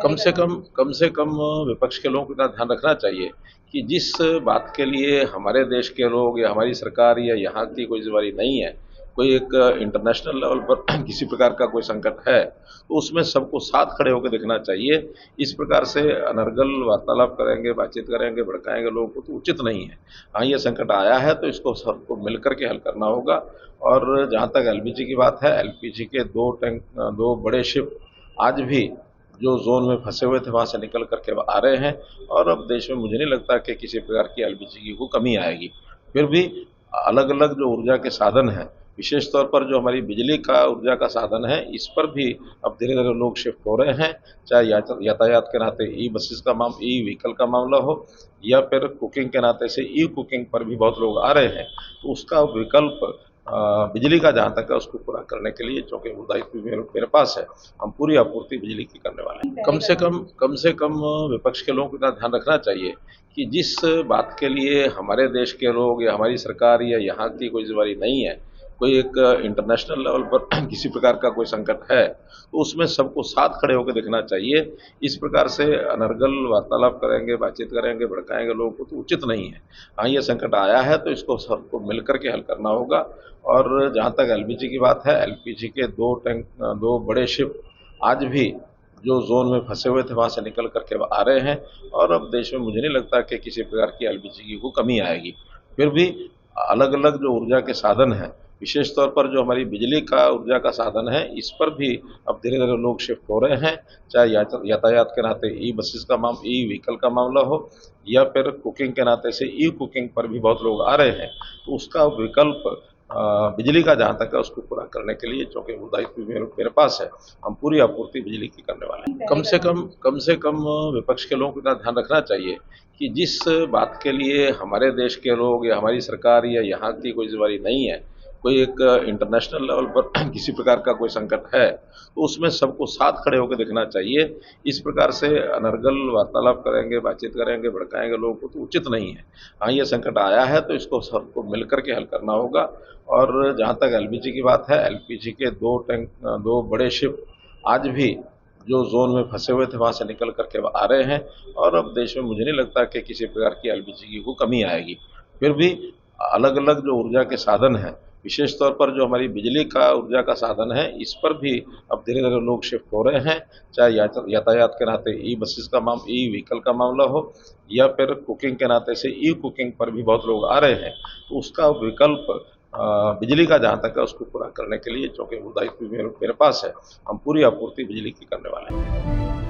कम से कम विपक्ष के लोगों को इतना ध्यान रखना चाहिए कि जिस बात के लिए हमारे देश के लोग या हमारी सरकार या यहाँ की कोई जिम्मेदारी नहीं है, कोई एक इंटरनेशनल लेवल पर किसी प्रकार का कोई संकट है, तो उसमें सबको साथ खड़े होकर देखना चाहिए। इस प्रकार से अनर्गल वार्तालाप करेंगे, बातचीत करेंगे, भड़काएंगे लोगों को, तो उचित नहीं है। हाँ, ये संकट आया है तो इसको सबको मिलकर के हल करना होगा। और जहाँ तक एलपीजी की बात है, एलपीजी के 2 बड़े शिप आज भी जो जोन में फंसे हुए थे वहाँ से निकल करके आ रहे हैं। और अब देश में मुझे नहीं लगता कि किसी प्रकार की एलपीजी की कोई कमी आएगी। फिर भी अलग अलग जो ऊर्जा के साधन हैं, विशेष तौर पर जो हमारी बिजली का ऊर्जा का साधन है, इस पर भी अब धीरे धीरे लोग शिफ्ट हो रहे हैं। चाहे यातायात के नाते ई बसेस का ई व्हीकल का मामला हो, या फिर कुकिंग के नाते से ई कुकिंग पर भी बहुत लोग आ रहे हैं। तो उसका विकल्प बिजली का जहाँ तक है उसको पूरा करने के लिए, चूँकि वो दायित्व मेरे पास है, हम पूरी आपूर्ति बिजली की करने वाले हैं। कम से कम विपक्ष के लोगों को इतना ध्यान रखना चाहिए कि जिस बात के लिए हमारे देश के लोग या हमारी सरकार या यहाँ की कोई जिम्मेदारी नहीं है, कोई एक इंटरनेशनल लेवल पर किसी प्रकार का कोई संकट है, तो उसमें सबको साथ खड़े होकर देखना चाहिए। इस प्रकार से अनर्गल वार्तालाप करेंगे, बातचीट करेंगे, भड़काएंगे लोगों को, तो उचित नहीं है। हाँ, ये संकट आया है तो इसको सबको मिलकर के हल करना होगा। और जहाँ तक एलपीजी की बात है, एलपीजी के 2 बड़े शिप आज भी जो जोन में फंसे हुए थे वहाँ से निकल करके आ रहे हैं। और अब देश में मुझे नहीं लगता कि किसी प्रकार की एलपीजी की कोई कमी आएगी। फिर भी अलग अलग जो ऊर्जा के साधन हैं, विशेष तौर पर जो हमारी बिजली का ऊर्जा का साधन है, इस पर भी अब धीरे धीरे लोग शिफ्ट हो रहे हैं। चाहे यातायात के नाते ई बसेस का ई व्हीकल का मामला हो, या फिर कुकिंग के नाते से ई कुकिंग पर भी बहुत लोग आ रहे हैं। तो उसका विकल्प बिजली का जहाँ तक है उसको पूरा करने के लिए, चूँकि वो दायित्व मेरे पास है, हम पूरी आपूर्ति बिजली की करने वाले हैं। कम से कम विपक्ष के लोगों को इतना ध्यान रखना चाहिए कि जिस बात के लिए हमारे देश के लोग या हमारी सरकार या यहाँ की कोई जिम्मेदारी नहीं है, कोई एक इंटरनेशनल लेवल पर किसी प्रकार का कोई संकट है, तो उसमें सबको साथ खड़े होकर देखना चाहिए। इस प्रकार से अनर्गल वार्तालाप करेंगे, बातचीत करेंगे, भड़काएंगे लोगों को, तो उचित नहीं है। हाँ, ये संकट आया है तो इसको सबको मिलकर के हल करना होगा। और जहाँ तक एलपीजी की बात है, एलपीजी के 2 बड़े शिप आज भी जो जोन में फंसे हुए थे वहाँ से निकल करके आ रहे हैं। और अब देश में मुझे नहीं लगता कि किसी प्रकार की एलपीजी की कोई कमी आएगी। फिर भी अलग अलग जो ऊर्जा के साधन हैं, विशेष तौर पर जो हमारी बिजली का ऊर्जा का साधन है, इस पर भी अब धीरे धीरे लोग शिफ्ट हो रहे हैं। चाहे यातायात के नाते ई बसेस का ई व्हीकल का मामला हो, या फिर कुकिंग के नाते से ई कुकिंग पर भी बहुत लोग आ रहे हैं। तो उसका विकल्प बिजली का जहाँ तक है उसको पूरा करने के लिए, चूँकि वो दायित्व मेरे पास है, हम पूरी आपूर्ति बिजली की करने वाले हैं।